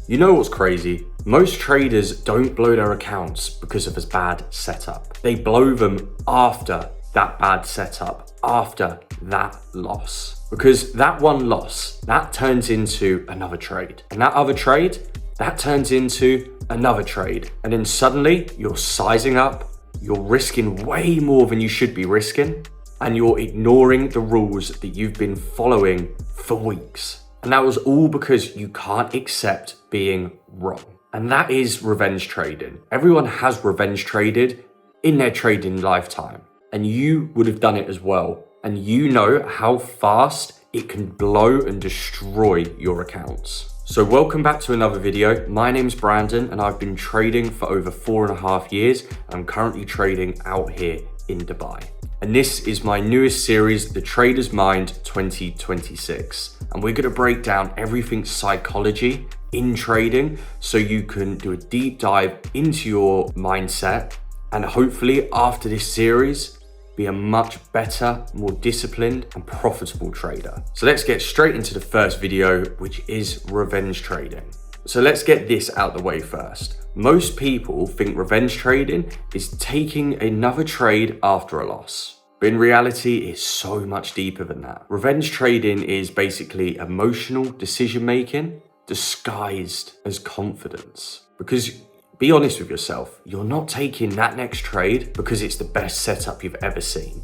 You know what's crazy? Most traders don't blow their accounts because of a bad setup. They blow them after that bad setup, after that loss. Because that one loss, that turns into another trade. And that other trade, that turns into another trade. And then suddenly you're sizing up, you're risking way more than you should be risking, and you're ignoring the rules that you've been following for weeks. And that was all because you can't accept being wrong. And that is revenge trading. Everyone has revenge traded in their trading lifetime. And you would have done it as well. And you know how fast it can blow and destroy your accounts. So welcome back to another video. My name's Brandon and I've been trading for over 4.5 years. I'm currently trading out here in Dubai. And this is my newest series, The Trader's Mind 2026. And we're gonna break down everything psychology in trading so you can do a deep dive into your mindset and hopefully after this series, be a much better, more disciplined and profitable trader. So let's get straight into the first video, which is revenge trading. So let's get this out the way first. Most people think revenge trading is taking another trade after a loss. But in reality, it's so much deeper than that. Revenge trading is basically emotional decision making disguised as confidence. Because be honest with yourself, you're not taking that next trade because it's the best setup you've ever seen.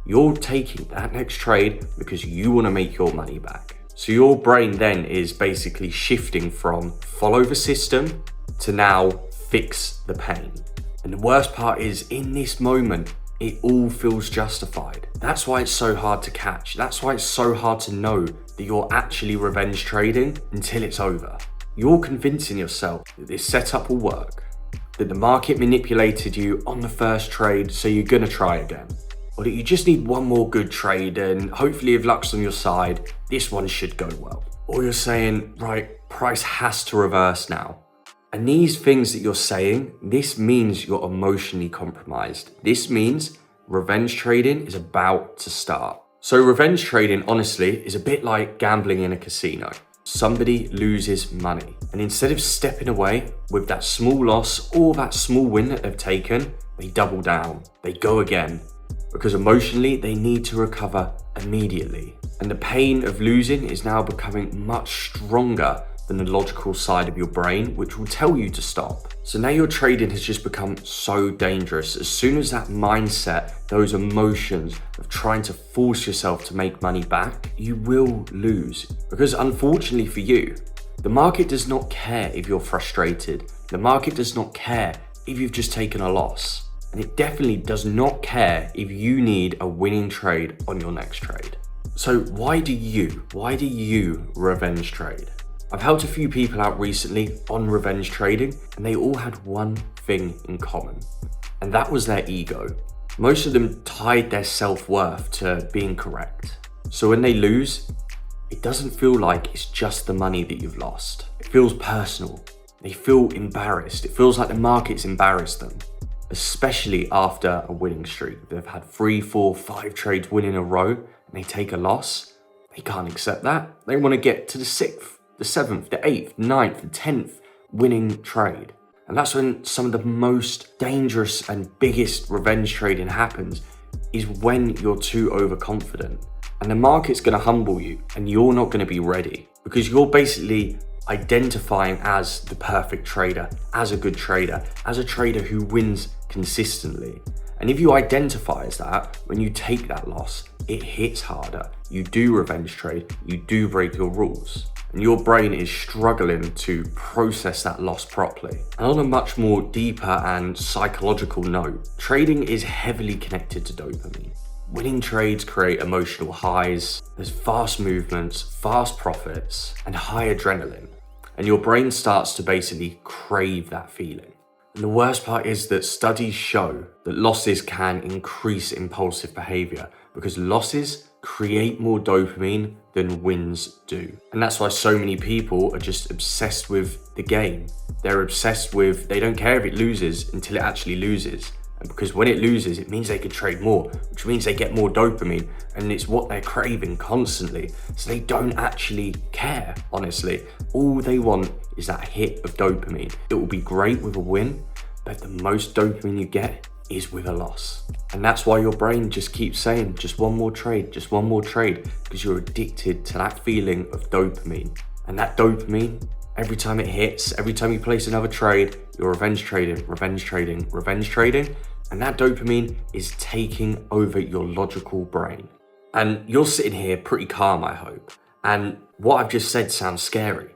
You're taking that next trade because you want to make your money back. So your brain then is basically shifting from follow the system to now fix the pain. And the worst part is in this moment, it all feels justified. That's why it's so hard to catch. That's why it's so hard to know that you're actually revenge trading until it's over. You're convincing yourself that this setup will work, that the market manipulated you on the first trade, so you're gonna try again. Or that you just need one more good trade and hopefully if luck's on your side, this one should go well. Or you're saying, right, price has to reverse now. And these things that you're saying, this means you're emotionally compromised. This means revenge trading is about to start. So revenge trading, honestly, is a bit like gambling in a casino. Somebody loses money. And instead of stepping away with that small loss or that small win that they've taken, they double down, they go again. Because emotionally, they need to recover immediately. And the pain of losing is now becoming much stronger than the logical side of your brain, which will tell you to stop. So now your trading has just become so dangerous. As soon as that mindset, those emotions of trying to force yourself to make money back, you will lose. Because unfortunately for you, the market does not care if you're frustrated. The market does not care if you've just taken a loss. And it definitely does not care if you need a winning trade on your next trade. So why do you revenge trade? I've helped a few people out recently on revenge trading and they all had one thing in common, and that was their ego. Most of them tied their self-worth to being correct. So when they lose, it doesn't feel like it's just the money that you've lost. It feels personal. They feel embarrassed. It feels like the market's embarrassed them, especially after a winning streak. They've had 3, 4, 5 trades win in a row and they take a loss. They can't accept that. They want to get to the 6th, the 7th, the 8th, 9th, the 10th winning trade. And that's when some of the most dangerous and biggest revenge trading happens, is when you're too overconfident. And the market's going to humble you and you're not going to be ready because you're basically identifying as the perfect trader, as a good trader, as a trader who wins consistently. And if you identify as that, when you take that loss, it hits harder. You do revenge trade, you do break your rules. And your brain is struggling to process that loss properly. And on a much more deeper and psychological note, trading is heavily connected to dopamine. Winning trades create emotional highs, there's fast movements, fast profits, and high adrenaline. And your brain starts to basically crave that feeling. And the worst part is that studies show that losses can increase impulsive behavior because losses create more dopamine than wins do. And that's why so many people are just obsessed with the game. They're obsessed with, they don't care if it loses until it actually loses. And because when it loses, it means they can trade more, which means they get more dopamine, and it's what they're craving constantly. So they don't actually care, honestly. All they want is that hit of dopamine. It will be great with a win, but the most dopamine you get is with a loss. And that's why your brain just keeps saying, just one more trade, because you're addicted to that feeling of dopamine. And that dopamine, every time it hits, every time you place another trade, you're revenge trading. And that dopamine is taking over your logical brain. And you're sitting here pretty calm, I hope. And what I've just said sounds scary,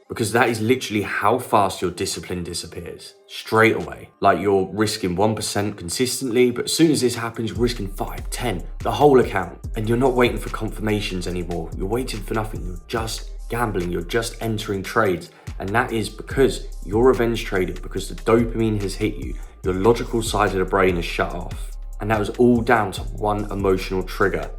because that is literally how fast your discipline disappears, straight away. Like you're risking 1% consistently, but as soon as this happens, you're risking 5, 10, the whole account. And you're not waiting for confirmations anymore. You're waiting for nothing. You're just gambling. You're just entering trades. And that is because you're revenge trading, because the dopamine has hit you. Your logical side of the brain is shut off. And that was all down to one emotional trigger.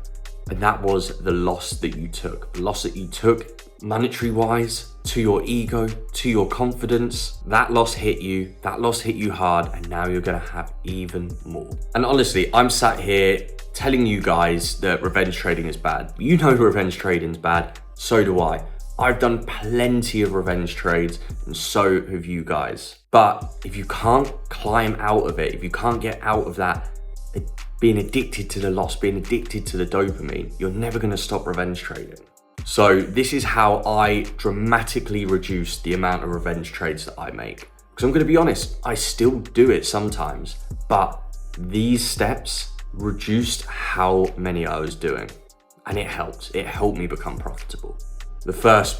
And that was the loss that you took. The loss that you took monetary wise, to your ego, to your confidence. That loss hit you hard, and now you're gonna have even more. And honestly, I'm sat here telling you guys that revenge trading is bad. You know revenge trading is bad, so do I. I've done plenty of revenge trades, and so have you guys. But if you can't climb out of it, if you can't get out of that, being addicted to the loss, being addicted to the dopamine, you're never gonna stop revenge trading. So this is how I dramatically reduce the amount of revenge trades that I make. Because I'm gonna be honest, I still do it sometimes, but these steps reduced how many I was doing. And it helped me become profitable. The first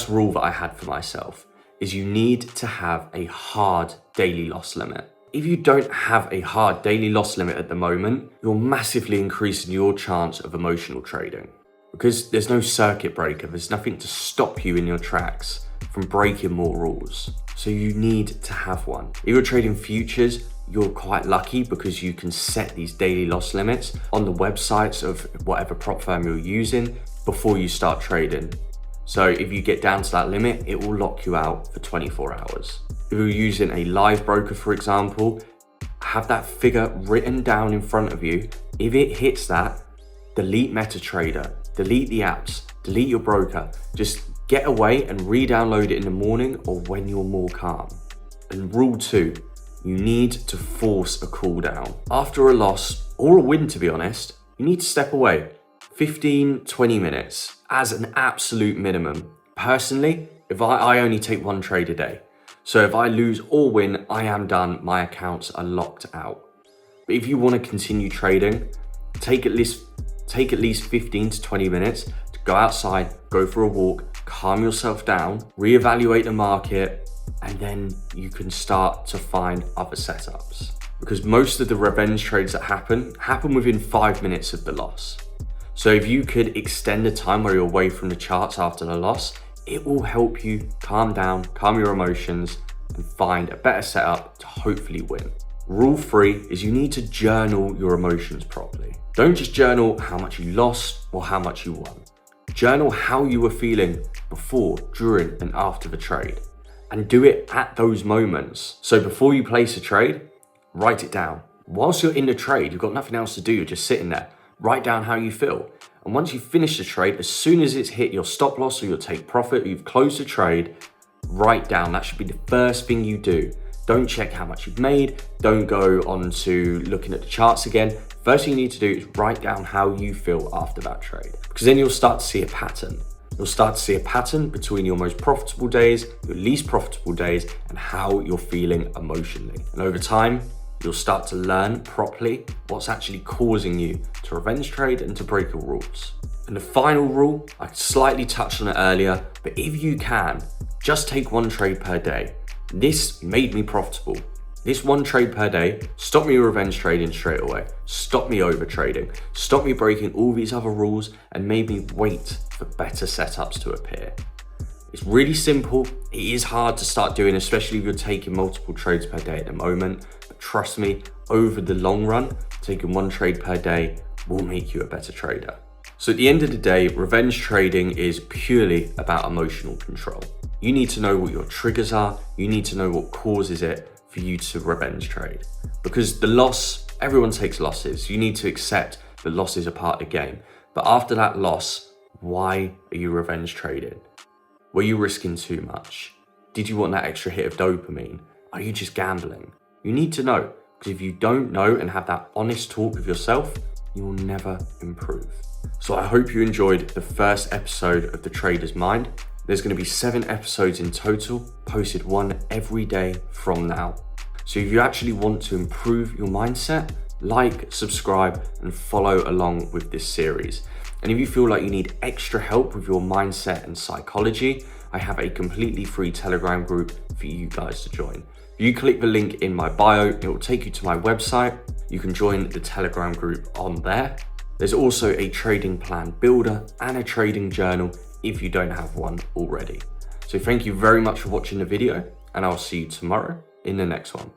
rule that I had for myself is you need to have a hard daily loss limit. If you don't have a hard daily loss limit at the moment, you're massively increasing your chance of emotional trading. Because there's no circuit breaker, there's nothing to stop you in your tracks from breaking more rules. So you need to have one. If you're trading futures, you're quite lucky because you can set these daily loss limits on the websites of whatever prop firm you're using before you start trading. So if you get down to that limit, it will lock you out for 24 hours. If you're using a live broker, for example, have that figure written down in front of you. If it hits that, delete MetaTrader, delete the apps, delete your broker. Just get away and re-download it in the morning or when you're more calm. And rule 2, you need to force a cool down. After a loss, or a win to be honest, you need to step away. 15, 20 minutes as an absolute minimum. Personally, if I only take one trade a day. So if I lose or win, I am done. My accounts are locked out. But if you want to continue trading, take at least 15 to 20 minutes to go outside, go for a walk, calm yourself down, reevaluate the market, and then you can start to find other setups. Because most of the revenge trades that happen within 5 minutes of the loss. So if you could extend the time where you're away from the charts after the loss, it will help you calm down, calm your emotions, and find a better setup to hopefully win. Rule 3 is you need to journal your emotions properly. Don't just journal how much you lost or how much you won. Journal how you were feeling before, during, and after the trade. And do it at those moments. So before you place a trade, write it down. Whilst you're in the trade, you've got nothing else to do, you're just sitting there. Write down how you feel. And once you finish the trade, as soon as it's hit your stop loss or your take profit, or you've closed the trade, write down. That should be the first thing you do. Don't check how much you've made. Don't go on to looking at the charts again. First thing you need to do is write down how you feel after that trade. Because then you'll start to see a pattern. You'll start to see a pattern between your most profitable days, your least profitable days, and how you're feeling emotionally. And over time, you'll start to learn properly what's actually causing you to revenge trade and to break your rules. And the final rule, I slightly touched on it earlier, but if you can, just take one trade per day. This made me profitable. This one trade per day stopped me revenge trading straight away, stopped me over trading, stopped me breaking all these other rules, and made me wait for better setups to appear. It's really simple. It is hard to start doing, especially if you're taking multiple trades per day at the moment. But trust me, over the long run, taking one trade per day will make you a better trader. So at the end of the day, revenge trading is purely about emotional control. You need to know what your triggers are. You need to know what causes it for you to revenge trade. Because the loss, everyone takes losses. You need to accept that losses are part of the game. But after that loss, why are you revenge trading? Were you risking too much? Did you want that extra hit of dopamine? Are you just gambling? You need to know, because if you don't know and have that honest talk with yourself, you will never improve. So I hope you enjoyed the first episode of The Trader's Mind. There's going to be 7 episodes in total, posted one every day from now. So if you actually want to improve your mindset, like, subscribe, and follow along with this series. And if you feel like you need extra help with your mindset and psychology, I have a completely free Telegram group for you guys to join. If you click the link in my bio, it will take you to my website. You can join the Telegram group on there. There's also a trading plan builder and a trading journal if you don't have one already. So thank you very much for watching the video, and I'll see you tomorrow in the next one.